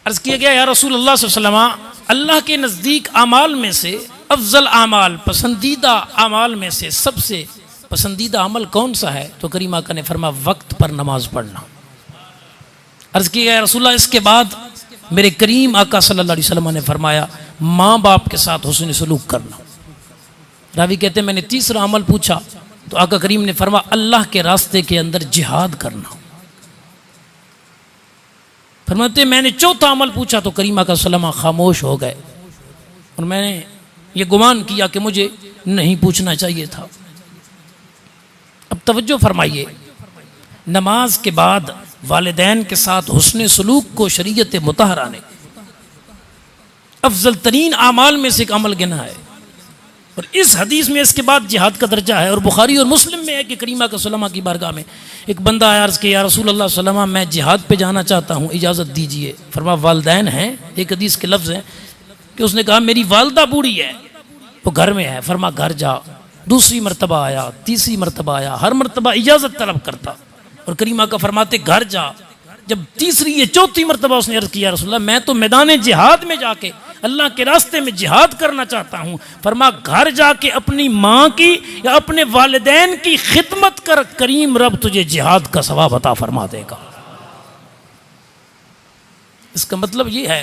अर्ज़ किया गया या रसूल अल्लाह सल्लल्लाहु अलैहि वसल्लम, अल्लाह के नज़दीक आमाल में से अफजल आमाल, पसंदीदा आमाल में से सबसे पसंदीदा अमल कौन सा है? तो करीम आका ने फरमाया वक्त पर नमाज पढ़ना। अर्ज़ किया गया रसूलुल्लाह, इसके बाद मेरे करीम आका सल्लल्लाहु अलैहि वसल्लम ने फरमाया माँ बाप के साथ हुस्न सलूक करना। रावी कहते हैं मैंने तीसरा अमल पूछा तो आका करीम ने फरमाया अल्लाह के रास्ते के अंदर जिहाद करना। फरमाते मैंने चौथा अमल पूछा तो करीम आका सल्लल्लाहु अलैहि वसल्लम खामोश हो गए और मैंने ये गुमान किया कि मुझे नहीं पूछना चाहिए था। अब तवज्जो फरमाइए, नमाज के बाद वालिदैन के साथ हुस्न सलूक को शरीयत मुतहरा ने अफजल तरीन आमाल में से एक अमल गिना है और इस हदीस में इसके बाद जिहाद का दर्जा है। और बुखारी और मुस्लिम में है कि करीमा का सल्लल्लाहु की बारगाह में एक बंदा आया, अर्ज़ किया या रसूल अल्लाह सल्लल्लाहु अलैहि वसल्लम मैं जिहाद पे जाना चाहता हूँ, इजाज़त दीजिए। फरमाया वालिदैन हैं, एक हदीस के लफ्ज़ हैं कि उसने कहा मेरी वालदा बूढ़ी है, वो घर में है। फरमा घर जा। दूसरी मरतबा आया, तीसरी मरतबा आया, हर मरतबा इजाज़त तलब करता और करीमा का फरमाते घर जा। जब तीसरी ये चौथी मरतबा उसने अर्ज़ किया रसूलल्लाह मैं तो मैदान जिहाद में जाके अल्लाह के रास्ते में जिहाद करना चाहता हूँ। फरमा घर जाके अपनी माँ की या अपने वालिदैन की खिदमत कर, करीम रब तुझे जिहाद का सवाब अता फरमा देगा। इसका मतलब ये है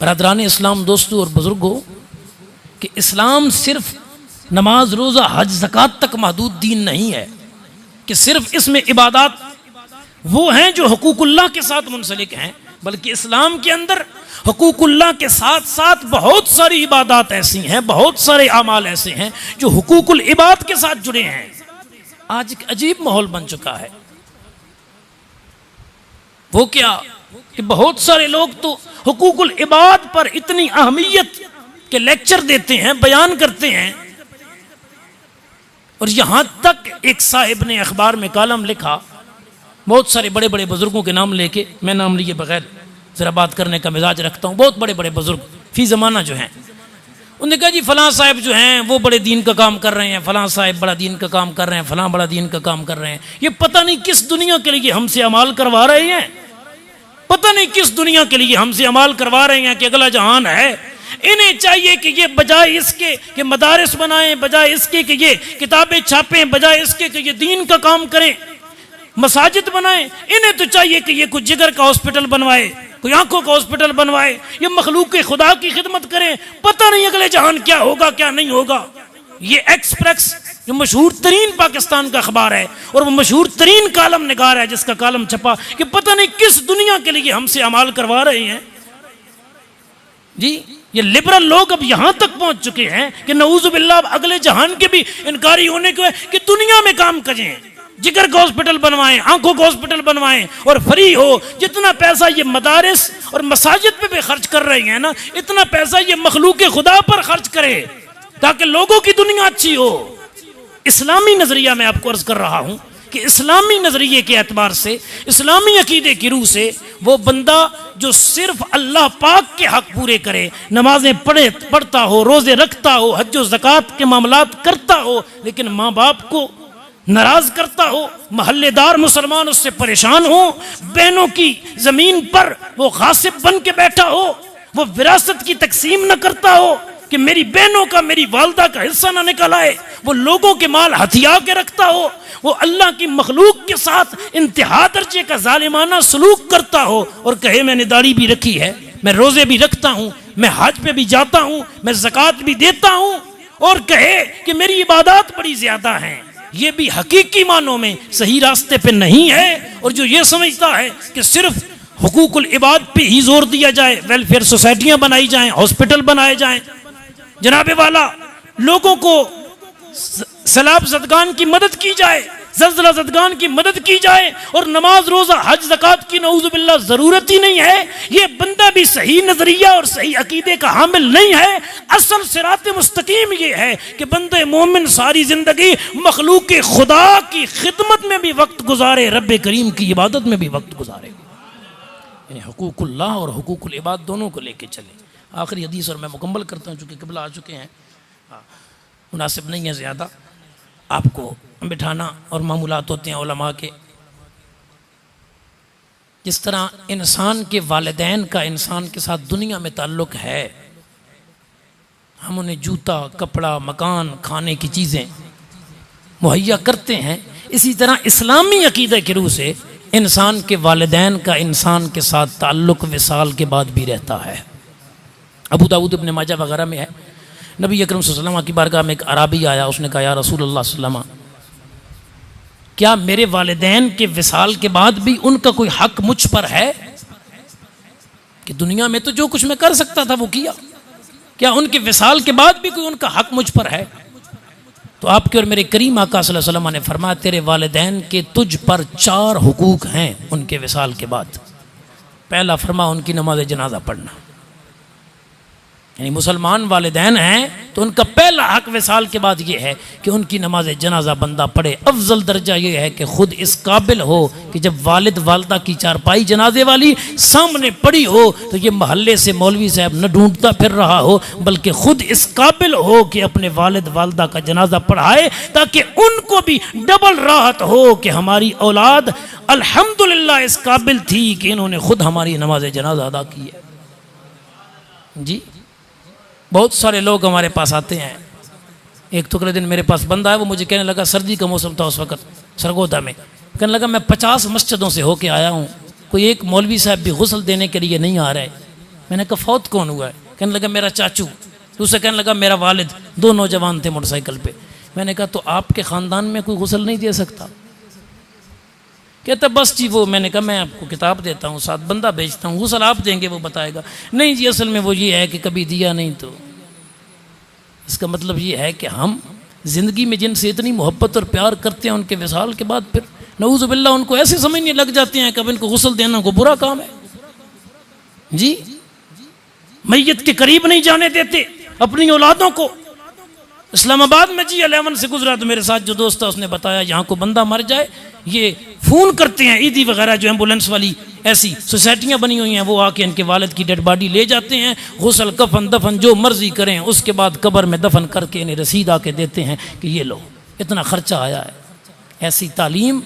बरादरान इस्लाम, दोस्तों और बुजुर्गों, कि इस्लाम सिर्फ नमाज रोज़ा हज ज़कात तक महदूद दीन नहीं है कि सिर्फ इसमें इबादत वो हैं जो हुकूकुल्लाह के साथ मुंसलिक हैं, बल्कि इस्लाम के अंदर हुकूकुल्लाह के साथ साथ बहुत सारी इबादत ऐसी हैं, बहुत सारे अमाल ऐसे हैं जो हुकूकुल इबाद के साथ जुड़े हैं। आज एक अजीब माहौल बन चुका है। वो क्या कि बहुत सारे लोग तो हुकूकुल इबाद पर इतनी अहमियत के लेक्चर देते हैं, बयान करते हैं और यहां तक एक साहिब ने अखबार में कॉलम लिखा, बहुत सारे बड़े बड़े बुजुर्गों के नाम लेके, मैं नाम लिए बगैर ज़रा बात करने का मिजाज रखता हूँ, बहुत बड़े बड़े बुजुर्ग फी ज़माना जो हैं, उन्होंने कहा जी फलां साहिब जो हैं वो बड़े दीन का काम कर रहे हैं, फलां साहिब बड़ा दीन का काम कर रहे हैं, फलां बड़ा दीन का काम कर रहे हैं। ये पता नहीं किस दुनिया के लिए हमसे अमाल करवा रहे हैं, पता नहीं किस दुनिया के लिए हमसे अमाल करवा रहे हैं कि अगला जहान है। इन्हें चाहिए कि ये बजाय इसके कि मदारिस बनाएं, बजाय इसके कि ये किताबें छापें, बजाय इसके कि ये दीन का काम करें, मसाजिद बनाएं, इन्हें तो चाहिए कि ये कुछ जिगर का हॉस्पिटल बनवाए, कोई आंखों का हॉस्पिटल बनवाए, ये मखलूक के खुदा की खिदमत करें। पता नहीं अगले जहान क्या होगा क्या नहीं होगा। ये एक्सप्रेस जो मशहूर तरीन पाकिस्तान का अखबार है और वो मशहूर तरीन कालम निगार है जिसका कालम छपा कि पता नहीं किस दुनिया के लिए हमसे अमाल करवा रहे हैं। जी ये लिबरल लोग अब यहां तक पहुंच चुके हैं कि नऊज़ु बिल्लाह अगले जहान के भी इनकारी होने को है कि दुनिया में काम करें, जिगर का हॉस्पिटल बनवाएं, आंखों का हॉस्पिटल बनवाएं और फ्री हो। जितना पैसा ये मदारिस और मसाजिद पे भी खर्च कर रहे हैं ना, इतना पैसा ये मखलूक खुदा पर खर्च करे ताकि लोगों की दुनिया अच्छी हो। इस्लामी नजरिया में आपको अर्ज कर रहा हूं कि इस्लामी नजरिए के एतबार से, इस्लामी अकीदे की रूह से, वो बंदा जो सिर्फ अल्लाह पाक के हक पूरे करे, नमाजें पढ़ता हो, रोजे रखता हो, हज व ज़कात के मामलात करता हो, लेकिन माँ बाप को नाराज करता हो, महल्लेदार मुसलमान उससे परेशान हो, बहनों की जमीन पर वो गासिब बन के बैठा हो, वो विरासत की तकसीम न करता हो कि मेरी बहनों का, मेरी वालदा का हिस्सा ना निकल आए, वो लोगों के माल हथिया के रखता हो, वो अल्लाह की मखलूक के साथ इंतहा दर्जे का जालिमाना सलूक करता हो और कहे मैंने दाढ़ी भी रखी है, मैं रोजे भी रखता हूँ, मैं हज पे भी जाता हूँ, मैं ज़कात भी देता हूँ, और कहे कि मेरी इबादत बड़ी ज्यादा है, ये भी हकीकी मानों में सही रास्ते पे नहीं है। और जो ये समझता है कि सिर्फ हुकूकुल इबाद पे ही जोर दिया जाए, वेलफेयर सोसाइटियां बनाई जाएं, हॉस्पिटल बनाए जाएं, जनाबे वाला लोगों को सलाब ज़दगान की मदद की जाए, ज़लज़ला ज़दगान की मदद की जाए और नमाज रोज़ा हज ज़कात की नऊज़ु बिल्लाह ज़रूरत ही नहीं है, ये बंदा भी सही नज़रिया और सही अकीदे का हामिल नहीं है। असल सिरात मुस्तकीम ये है कि बंदे मोमिन सारी ज़िंदगी मखलूक के खुदा की खिदमत में भी वक्त गुजारे, रब्बे करीम की इबादत में भी वक्त गुजारे, यानी हुकूकुल्लाह और हुकूकुल इबाद दोनों को लेके चले। आखिरी हदीस और मैं मुकम्मल करता हूँ चूँकि क़िबला आ चुके हैं, मुनासिब नहीं है ज़्यादा आपको बिठाना और मामूलात होते हैं उलमा के। जिस तरह इंसान के वालिदैन का इंसान के साथ दुनिया में ताल्लुक़ है, हम उन्हें जूता, कपड़ा, मकान, खाने की चीज़ें मुहैया करते हैं, इसी तरह इस्लामी अक़ीदे के रूह से इंसान के वालिदैन का इंसान के साथ ताल्लुक़ विसाल के बाद भी रहता है। अबू दाऊद इब्न माजा वगैरह में है, नबी अकरम सल्लल्लाहु अलैहि वसल्लम की बारगाह में एक अराबी आया, उसने कहा, या रसूलल्लाह सल्लल्लाहु अलैहि वसल्लम, क्या मेरे वालिदैन के विसाल के बाद भी उनका कोई हक मुझ पर है? कि दुनिया में तो जो कुछ मैं कर सकता था वो किया, क्या उनके विसाल के बाद भी कोई उनका हक मुझ पर है? तो आपके और मेरे करीम आका सल्लल्लाहु अलैहि वसल्लम ने फरमाया, तेरे वालिदैन के तुझ पर 4 हुकूक हैं उनके विसाल के बाद। पहला फरमा, उनकी नमाज जनाजा पढ़ना, यानी मुसलमान वालिदैन हैं तो उनका पहला हक विसाल के बाद ये है कि उनकी नमाज जनाजा बंदा पढ़े। अफजल दर्जा ये है कि खुद इस काबिल हो कि जब वालिद वालदा की चारपाई जनाजे वाली सामने पड़ी हो तो ये महल्ले से मौलवी साहब न ढूंढता फिर रहा हो, बल्कि खुद इस काबिल हो कि अपने वालिद वालदा का जनाजा पढ़ाए, ताकि उनको भी डबल राहत हो कि हमारी औलाद अल्हम्दुलिल्लाह इस काबिल थी कि इन्होंने खुद हमारी नमाज जनाजा अदा की है। जी, बहुत सारे लोग हमारे पास आते हैं। एक टुकड़े दिन मेरे पास बंदा है, वो मुझे कहने लगा, सर्दी का मौसम था उस वक़्त सरगोदा में, कहने लगा मैं 50 मस्जिदों से होके आया हूँ, कोई एक मौलवी साहब भी गुस्ल देने के लिए नहीं आ रहा है। मैंने कहा फौत कौन हुआ है? कहने लगा मेरा चाचू। दूसरा कहने लगा मेरा वालिद। 2 नौजवान थे मोटरसाइकिल पे। मैंने कहा तो आपके ख़ानदान में कोई गुस्ल नहीं दे सकता? कहता बस जी वो, मैंने कहा मैं आपको किताब देता हूँ, साथ बंदा भेजता हूँ, गुस्ल आप देंगे वो बताएगा। नहीं जी, असल में वो ये है कि कभी दिया नहीं। तो इसका मतलब ये है कि हम ज़िंदगी में जिनसे इतनी मोहब्बत और प्यार करते हैं उनके विसाल के बाद फिर नऊज़ु बिल्लाह उनको ऐसे समझने लग जाते हैं कि अब इनको गुस्ल देना को बुरा काम है। जी, मैयत के करीब नहीं जाने देते अपनी औलादों को। इस्लामाबाद में जी 11 से गुजरा तो मेरे साथ जो दोस्त था उसने बताया, यहाँ को बंदा मर जाए ये फ़ोन करते हैं, ईदी वगैरह जो एम्बुलेंस वाली ऐसी सोसाइटियाँ बनी हुई हैं, वो आके इनके वालिद की डेड बॉडी ले जाते हैं, गुस्ल कफन दफन जो मर्जी करें, उसके बाद कब्र में दफन करके इन्हें रसीद आके देते हैं कि ये लो इतना खर्चा आया है। ऐसी तालीम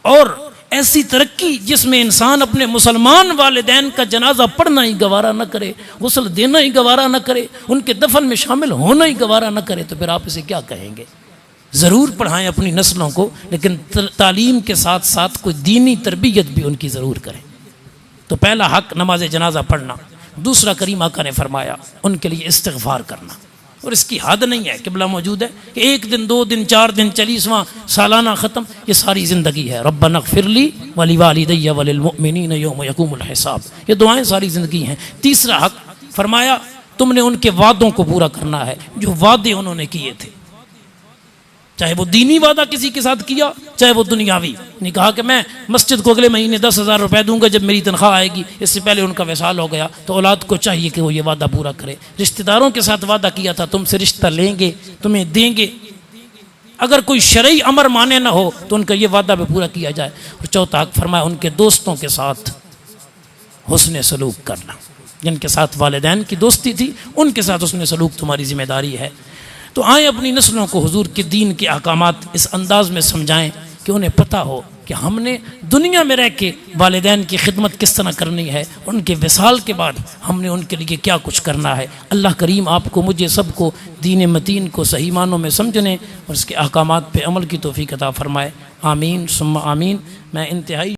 और ऐसी तरक्की जिसमें इंसान अपने मुसलमान वालिदैन का जनाजा पढ़ना ही गवारा न करे, गुस्ल देना ही गवारा न करे, उनके दफन में शामिल होना ही गवारा न करे, तो फिर आप इसे क्या कहेंगे? ज़रूर पढ़ाएं अपनी नस्लों को, लेकिन तालीम के साथ साथ कोई दीनी तरबियत भी उनकी ज़रूर करें। तो पहला हक नमाज जनाजा पढ़ना। दूसरा करीम आका ने फरमाया उनके लिए इस्तिग़फ़ार करना, और इसकी हद नहीं है, किबला मौजूद है कि 1 दिन 2 दिन 4 दिन 40वां सालाना ख़त्म, ये सारी ज़िंदगी है। रब्बना ग़फ़िरली वली वालिदैया वलिल मुअमिनीन यौम यक़ूमुल हिसाब, ये दुआएं सारी ज़िंदगी हैं। तीसरा हक फरमाया तुमने उनके वादों को पूरा करना है, जो वादे उन्होंने किए थे, चाहे वो दीनी वादा किसी के साथ किया, चाहे वो दुनियावी। नहीं कहा कि मैं मस्जिद को अगले महीने 10,000 रुपये दूंगा जब मेरी तनख्वाह आएगी, इससे पहले उनका वसाल हो गया, तो औलाद को चाहिए कि वो ये वादा पूरा करे। रिश्तेदारों के साथ वादा किया था तुमसे रिश्ता लेंगे, तुम्हें देंगे, अगर कोई शरई अमर माने ना हो तो उनका ये वादा भी पूरा किया जाए। और चौथा हक फरमाया उनके दोस्तों के साथ हुस्न सलूक करना, जिनके साथ वालिदैन की दोस्ती थी उनके साथ हुस्न सलूक तुम्हारी जिम्मेदारी है। तो आए अपनी नस्लों को हुजूर के दीन के अहकामात इस अंदाज में समझाएं कि उन्हें पता हो कि हमने दुनिया में रह के वालिदैन की खिदमत किस तरह करनी है, उनके विसाल के बाद हमने उनके लिए क्या कुछ करना है। अल्लाह करीम आपको मुझे सबको दीन मतीन को सही मानों में समझने और उसके अहकामात पे अमल की तौफीक अता फरमाए। आमीन सुम्मा आमीन। मैं इंतहाई